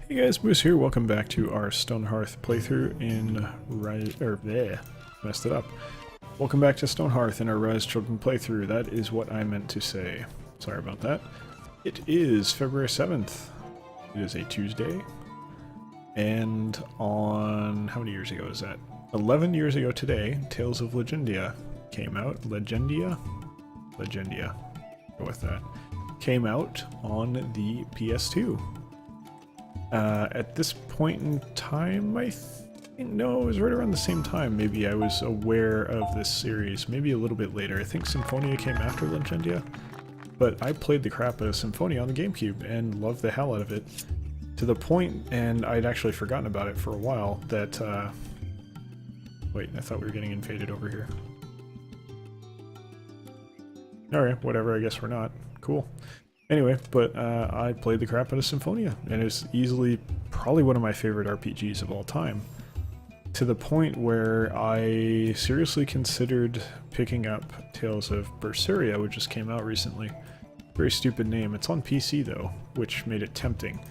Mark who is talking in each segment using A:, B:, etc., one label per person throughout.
A: Hey guys, Moose here. Welcome back to our Stonehearth playthrough in messed it up. Welcome back to Stonehearth in our Rise Children playthrough. That is what I meant to say. Sorry about that. It is February 7th. It is a Tuesday. And on... how many years ago is that? 11 years ago today, Tales of Legendia came out. Legendia? Legendia. Go with that. Came out on the PS2. At this point in time, I think, no, it was right around the same time. Maybe I was aware of this series, maybe a little bit later. I think Symphonia came after Legendia, but I played the crap out of Symphonia on the GameCube and loved the hell out of it. To the point, and I'd actually forgotten about it for a while, that, wait, I thought we were getting invaded over here. Alright, whatever, I guess we're not. Cool. Anyway, but I played the crap out of Symphonia, and it's easily probably one of my favorite RPGs of all time. To the point where I seriously considered picking up Tales of Berseria, which just came out recently. Very stupid name. It's on PC though, which made it tempting.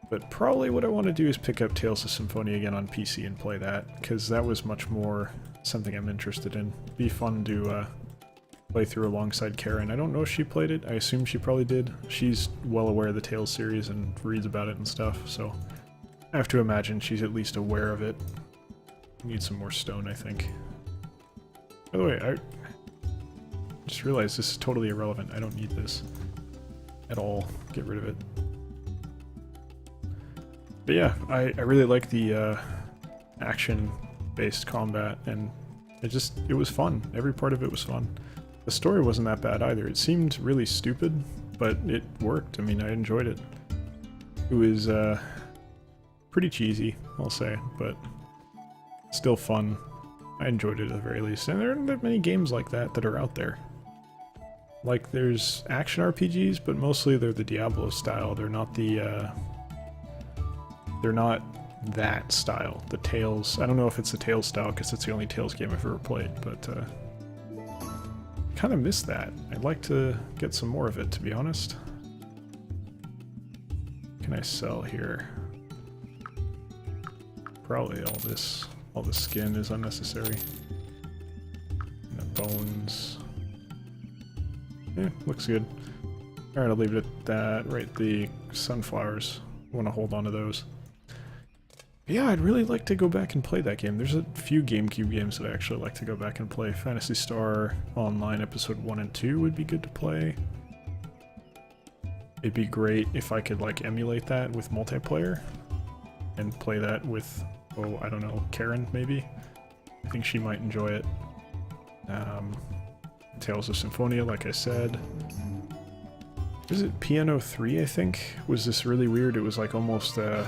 A: But probably what I want to do is pick up Tales of Symphonia again on PC and play that, because that was much more something I'm interested in. Be fun to play through alongside Karen. I don't know if she played it. I assume she probably did. She's well aware of the Tales series and reads about it and stuff, so I have to imagine she's at least aware of it. Need some more stone, I think. By the way, I just realized this is totally irrelevant. I don't need this at all. Get rid of it. But yeah, I really like the action-based combat, and it was fun. Every part of it was fun. The story wasn't that bad either. It seemed really stupid, but it worked. I mean, I enjoyed it. It was pretty cheesy, I'll say, but still fun. I enjoyed it at the very least. And there aren't that many games like that are out there. Like, there's action RPGs, but mostly they're the Diablo style. They're not the, they're not that style. The Tales, I don't know if it's the Tales style, because it's the only Tales game I've ever played, but kind of miss that. I'd like to get some more of it, to be honest. What can I sell here? Probably all this skin is unnecessary. And the bones. Yeah, looks good. Alright, I'll leave it at that. Right, the sunflowers. I want to hold on to those. Yeah, I'd really like to go back and play that game. There's a few GameCube games that I actually like to go back and play. Phantasy Star Online Episode 1 and 2 would be good to play. It'd be great if I could, like, emulate that with multiplayer. And play that with, oh, I don't know, Karen, maybe? I think she might enjoy it. Tales of Symphonia, like I said. Was it Piano 3, I think? Was this really weird? It was like almost, it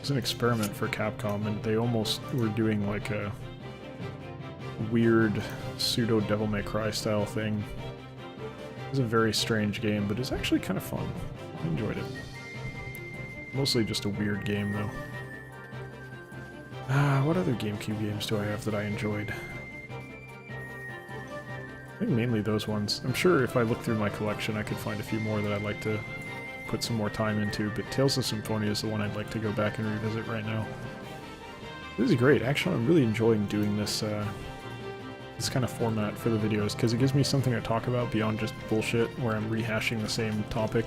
A: was an experiment for Capcom, and they almost were doing like a weird pseudo Devil May Cry style thing. It was a very strange game, but it's actually kind of fun. I enjoyed it. Mostly just a weird game, though. What other GameCube games do I have that I enjoyed? I think mainly those ones. I'm sure if I look through my collection I could find a few more that I'd like to put some more time into, but Tales of Symphonia is the one I'd like to go back and revisit right now. This is great. Actually, I'm really enjoying doing this this kind of format for the videos, because it gives me something to talk about beyond just bullshit where I'm rehashing the same topic,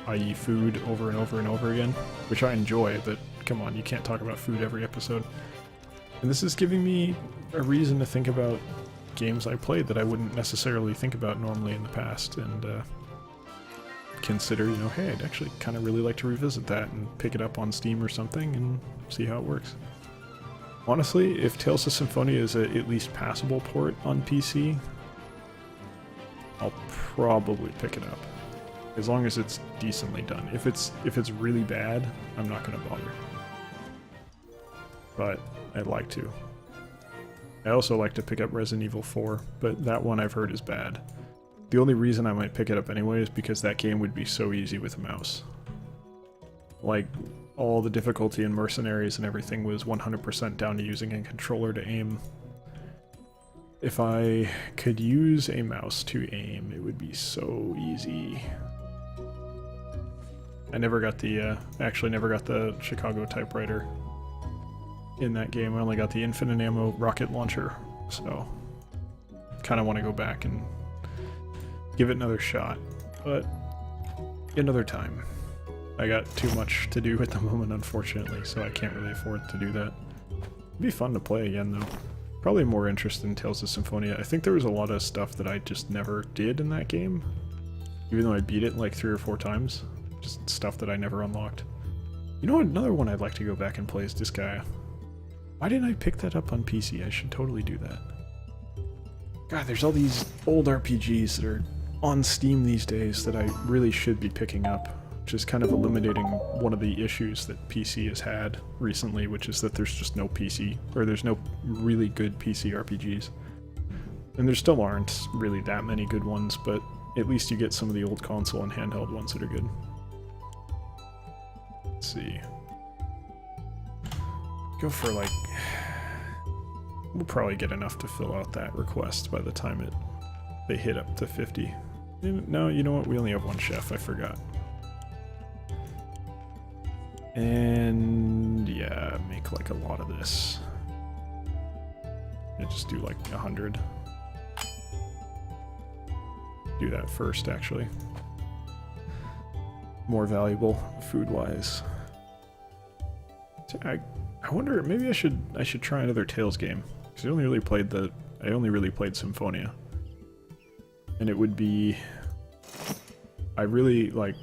A: i.e. food, over and over and over again, which I enjoy, but come on, you can't talk about food every episode. And this is giving me a reason to think about games I played that I wouldn't necessarily think about normally in the past, and consider, you know, hey, I'd actually kind of really like to revisit that and pick it up on Steam or something and see how it works. Honestly, if Tales of Symphonia is a at least passable port on PC, I'll probably pick it up. As long as it's decently done. If it's really bad, I'm not going to bother. But I'd like to. I also like to pick up Resident Evil 4, but that one I've heard is bad. The only reason I might pick it up anyway is because that game would be so easy with a mouse. Like, all the difficulty in Mercenaries and everything was 100% down to using a controller to aim. If I could use a mouse to aim, it would be so easy. I never got the, actually never got the Chicago typewriter in that game. I only got the infinite ammo rocket launcher, so kind of want to go back and give it another shot, but another time. I got too much to do at the moment, unfortunately, so I can't really afford to do that. It'd be fun to play again, though. Probably more interested in Tales of Symphonia. I think there was a lot of stuff that I just never did in that game, even though I beat it like 3 or 4 times. Just stuff that I never unlocked. You know what? Another one I'd like to go back and play is Disgaea. Why didn't I pick that up on PC? I should totally do that. God, there's all these old RPGs that are on Steam these days that I really should be picking up, which is kind of eliminating one of the issues that PC has had recently, which is that there's just no PC, or there's no really good PC RPGs. And there still aren't really that many good ones, but at least you get some of the old console and handheld ones that are good. Let's see. Go for like... We'll probably get enough to fill out that request by the time they hit up to 50. No, you know what? We only have one chef. I forgot. And yeah, make like a lot of this. And just do like 100. Do that first, actually. More valuable food-wise. So I wonder, maybe I should try another Tales game. Because I only really played Symphonia. And it would be... I really, like...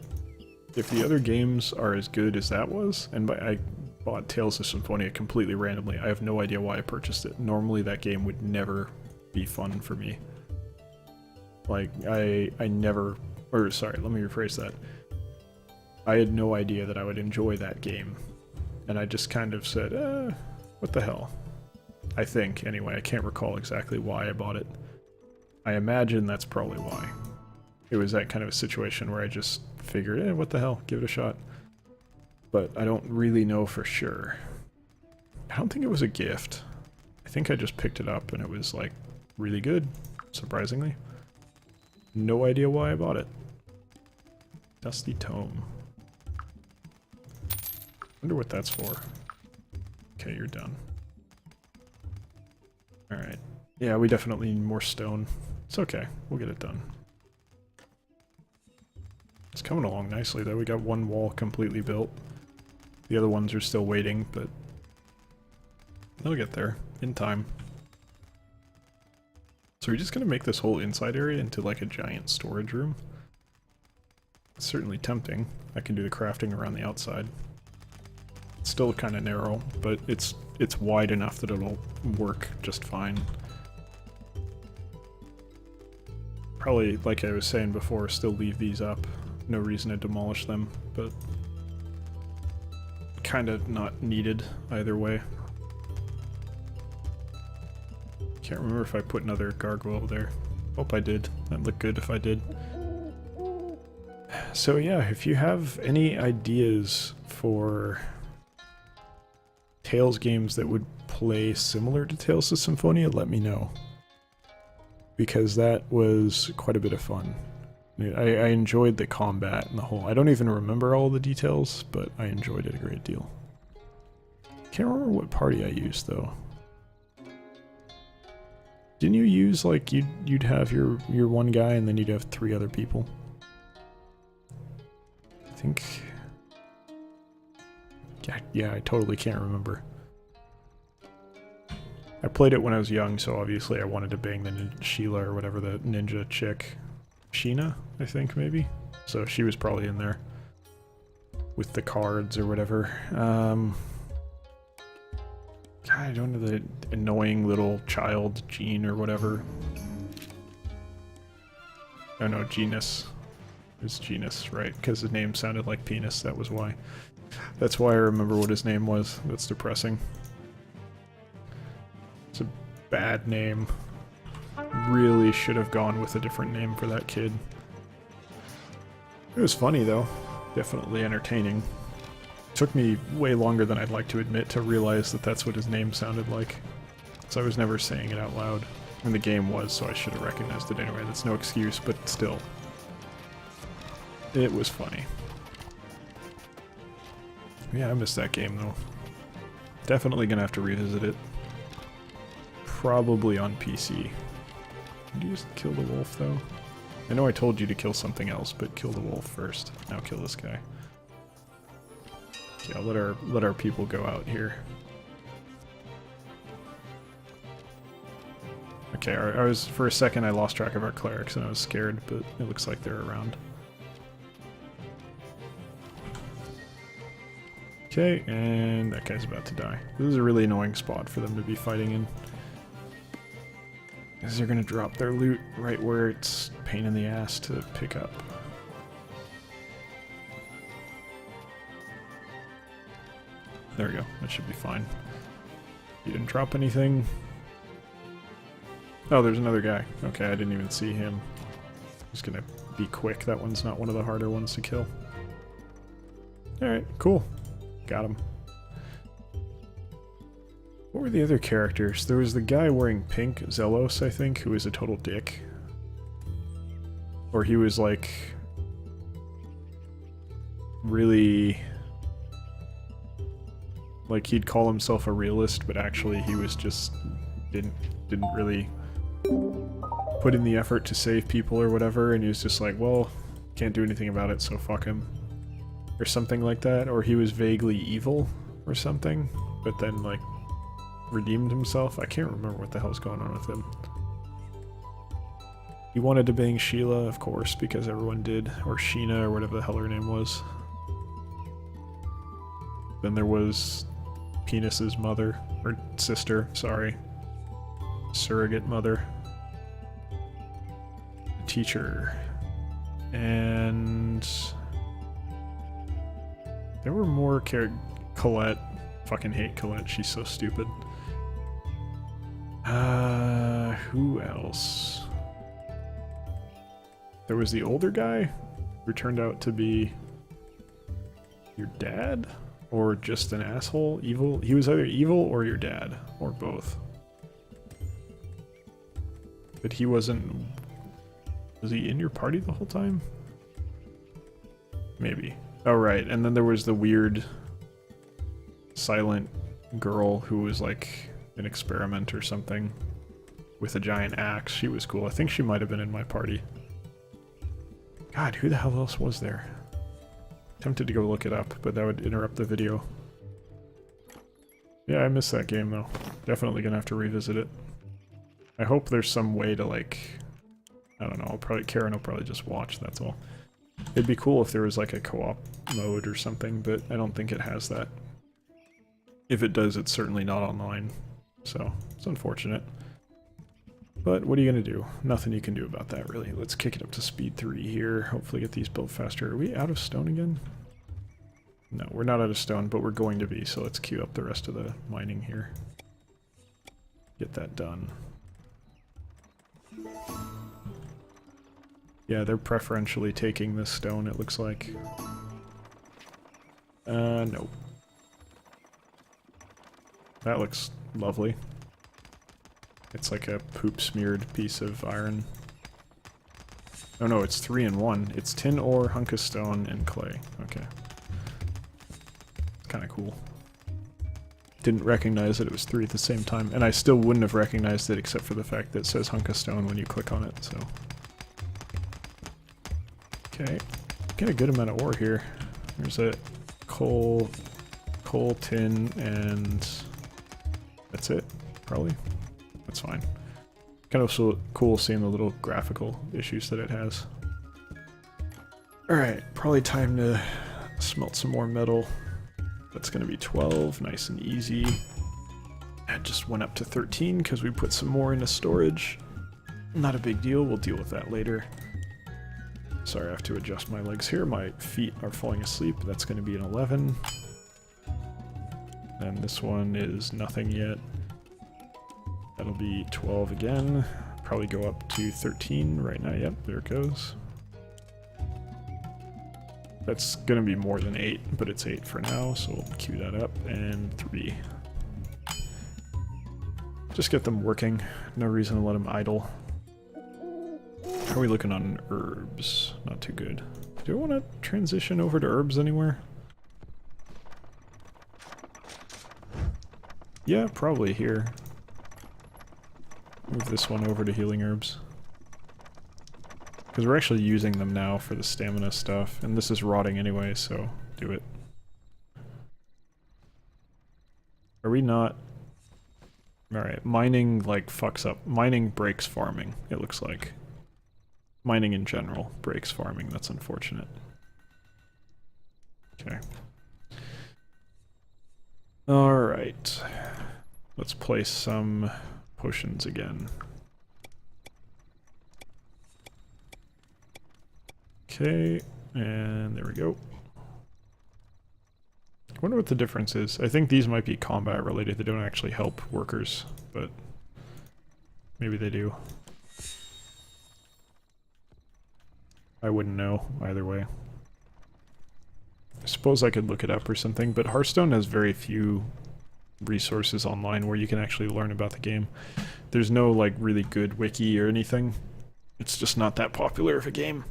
A: If the other games are as good as that was, and I bought Tales of Symphonia completely randomly, I have no idea why I purchased it. Normally that game would never be fun for me. Like, I never... Or, sorry, let me rephrase that. I had no idea that I would enjoy that game. And I just kind of said, what the hell? I think, anyway. I can't recall exactly why I bought it. I imagine that's probably why. It was that kind of a situation where I just figured, what the hell, give it a shot. But I don't really know for sure. I don't think it was a gift. I think I just picked it up and it was, like, really good, surprisingly. No idea why I bought it. Dusty Tome. Wonder what that's for. Okay, you're done. Alright. Yeah, we definitely need more stone. It's okay. We'll get it done. It's coming along nicely, though. We got one wall completely built. The other ones are still waiting, but they'll get there in time. So we're just gonna make this whole inside area into like a giant storage room. It's certainly tempting. I can do the crafting around the outside. It's still kind of narrow, but it's wide enough that it'll work just fine. Probably, like I was saying before, still leave these up. No reason to demolish them, but kind of not needed either way. Can't remember if I put another gargoyle there. Hope I did. That'd look good if I did. So yeah, if you have any ideas for Tales games that would play similar to Tales of Symphonia, let me know. Because that was quite a bit of fun. I enjoyed the combat and the whole... I don't even remember all the details, but I enjoyed it a great deal. Can't remember what party I used, though. Didn't you use, like, you'd have your one guy and then you'd have 3 other people? I think... Yeah, I totally can't remember. I played it when I was young, so obviously I wanted to bang the Sheila or whatever, the ninja chick. Sheena, I think, maybe? So she was probably in there. With the cards or whatever. God, I don't know, the annoying little child, Jean or whatever. Oh no, Genus. It was Genus, right? Because his name sounded like penis, that was why. That's why I remember what his name was. That's depressing. It's a bad name. Really should have gone with a different name for that kid. It was funny though. Definitely entertaining. Took me way longer than I'd like to admit to realize that that's what his name sounded like. So I was never saying it out loud. And the game was, so I should have recognized it anyway. That's no excuse, but still. It was funny. Yeah, I missed that game though. Definitely gonna have to revisit it. Probably on PC. Did you just kill the wolf though? I know I told you to kill something else, but kill the wolf first. Now kill this guy. Yeah, let our people go out here. Okay, I was for a second I lost track of our clerics and I was scared, but it looks like they're around. Okay, and that guy's about to die. This is a really annoying spot for them to be fighting in. Because they're gonna drop their loot right where it's a pain in the ass to pick up. There we go, that should be fine. You didn't drop anything. Oh, there's another guy. Okay, I didn't even see him. He's gonna be quick. That one's not one of the harder ones to kill. Alright, cool. Got him. What were the other characters? There was the guy wearing pink, Zelos, I think, who was a total dick. Or he was like... really... like he'd call himself a realist, but actually he was just... didn't really put in the effort to save people or whatever, and he was just like, well, can't do anything about it, so fuck him. Or something like that. Or he was vaguely evil or something, but then like redeemed himself. I can't remember what the hell's going on with him. He wanted to bang Sheila, of course, because everyone did, or Sheena, or whatever the hell her name was. Then there was Penis's mother, or sister, sorry. Surrogate mother. Teacher. And... there were more Colette. Fucking hate Colette, she's so stupid. Who else? There was the older guy, who turned out to be your dad? Or just an asshole? Evil? He was either evil or your dad, or both. But he wasn't... was he in your party the whole time? Maybe. Oh, right, and then there was the weird silent girl who was like an experiment or something with a giant axe. She was cool. I think she might have been in my party. God, who the hell else was there? Tempted to go look it up, but that would interrupt the video. Yeah, I missed that game though. Definitely gonna have to revisit it. I hope there's some way to like... I don't know, Karen will probably just watch, that's all. It'd be cool if there was like a co-op mode or something, but I don't think it has that. If it does, it's certainly not online, so it's unfortunate. But what are you gonna do? Nothing you can do about that, really. Let's kick it up to speed 3 here, hopefully get these built faster. Are we out of stone again? No, we're not out of stone, but we're going to be, so let's queue up the rest of the mining here. Get that done. Yeah, they're preferentially taking this stone, it looks like. Nope. That looks lovely. It's like a poop-smeared piece of iron. Oh no, it's 3 in 1. It's tin ore, hunk of stone, and clay. Okay. It's kinda cool. Didn't recognize that it was 3 at the same time, and I still wouldn't have recognized it except for the fact that it says hunk of stone when you click on it, so... Okay, get a good amount of ore here. There's a coal, tin, and that's it, probably. That's fine. Kind of so cool seeing the little graphical issues that it has. Alright, probably time to smelt some more metal. That's gonna be 12, nice and easy. That just went up to 13 because we put some more into storage. Not a big deal, we'll deal with that later. Sorry, I have to adjust my legs here. My feet are falling asleep. That's going to be an 11. And this one is nothing yet. That'll be 12 again. Probably go up to 13 right now. Yep, there it goes. That's going to be more than 8, but it's 8 for now, so we'll queue that up. And 3. Just get them working. No reason to let them idle. How are we looking on herbs? Not too good. Do I want to transition over to herbs anywhere? Yeah, probably here. Move this one over to healing herbs. Because we're actually using them now for the stamina stuff, and this is rotting anyway, so do it. Are we not... Alright, mining, like, fucks up. Mining breaks farming, it looks like. Mining in general breaks farming, that's unfortunate. Okay. Alright. Let's place some potions again. Okay, and there we go. I wonder what the difference is. I think these might be combat related. They don't actually help workers, but maybe they do. I wouldn't know either way. I suppose I could look it up or something, but Hearthstone has very few resources online where you can actually learn about the game. There's no like really good wiki or anything. It's just not that popular of a game.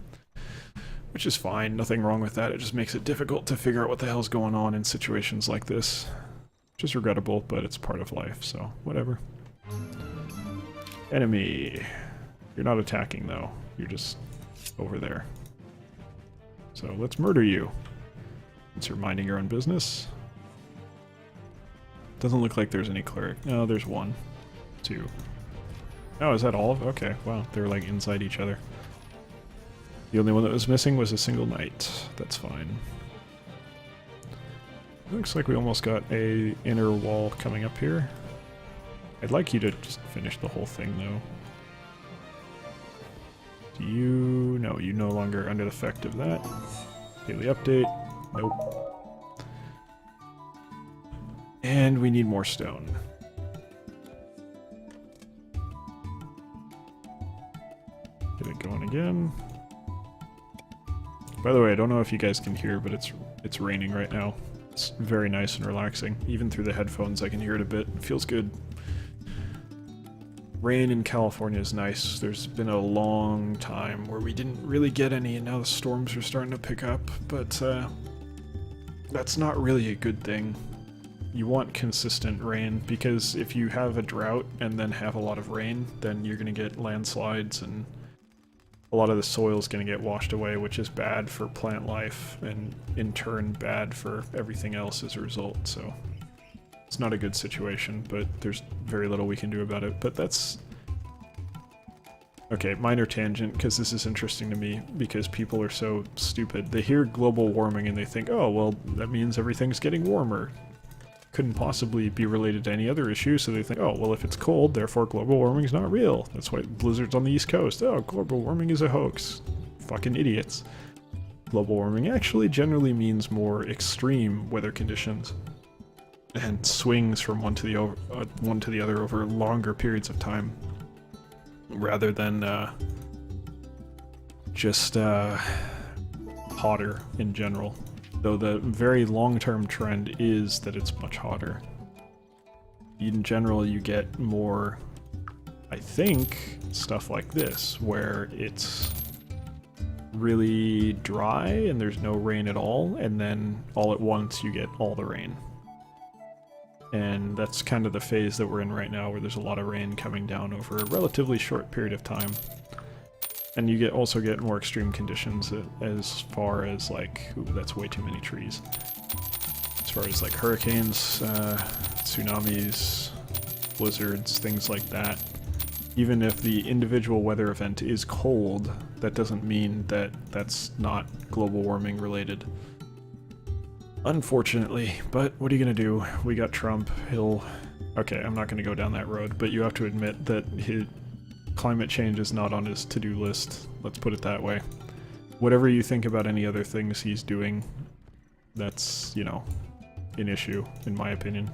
A: Which is fine, nothing wrong with that. It just makes it difficult to figure out what the hell's going on in situations like this. Which is regrettable, but it's part of life, so whatever. Enemy. You're not attacking though. You're just over there. So let's murder you. Since you're minding your own business. Doesn't look like there's any cleric. No, there's one. Two. Oh, is that all? Okay, wow. They're like inside each other. The only one that was missing was a single knight. That's fine. Looks like we almost got a inner wall coming up here. I'd like you to just finish the whole thing, though. Do you... No, you no longer under the effect of that. Daily update. Nope. And we need more stone. Get it going again. By the way, I don't know if you guys can hear, but it's raining right now. It's very nice and relaxing. Even through the headphones I can hear it a bit. It feels good. Rain in California is nice. There's been a long time where we didn't really get any, and now the storms are starting to pick up, but that's not really a good thing. You want consistent rain, because if you have a drought and then have a lot of rain, then you're going to get landslides and a lot of the soil is going to get washed away, which is bad for plant life, and in turn bad for everything else as a result, so it's not a good situation, but there's very little we can do about it. But that's... Okay, minor tangent, because this is interesting to me, because people are so stupid. They hear global warming and they think, oh, well, that means everything's getting warmer. Couldn't possibly be related to any other issue, so they think, oh, well, if it's cold, therefore global warming's not real. That's why blizzards on the East Coast. Oh, global warming is a hoax. Fucking idiots. Global warming actually generally means more extreme weather conditions and swings from one to the other over longer periods of time, rather than just hotter in general. Though the very long-term trend is that it's much hotter. In general, you get more, I think, stuff like this, where it's really dry and there's no rain at all, and then all at once you get all the rain. And that's kind of the phase that we're in right now, where there's a lot of rain coming down over a relatively short period of time. And you also get more extreme conditions as far as like, ooh, that's way too many trees. As far as like hurricanes, tsunamis, blizzards, things like that. Even if the individual weather event is cold, that doesn't mean that that's not global warming related. Unfortunately, but what are you gonna do? We got Trump, okay, I'm not gonna go down that road, but you have to admit that climate change is not on his to-do list, let's put it that way. Whatever you think about any other things he's doing, that's, you know, an issue, in my opinion.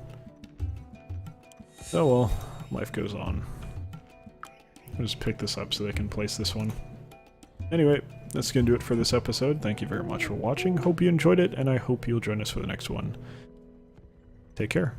A: Oh well, life goes on. I'll just pick this up so they can place this one. Anyway, that's gonna do it for this episode. Thank you very much for watching, hope you enjoyed it, and I hope you'll join us for the next one. Take care.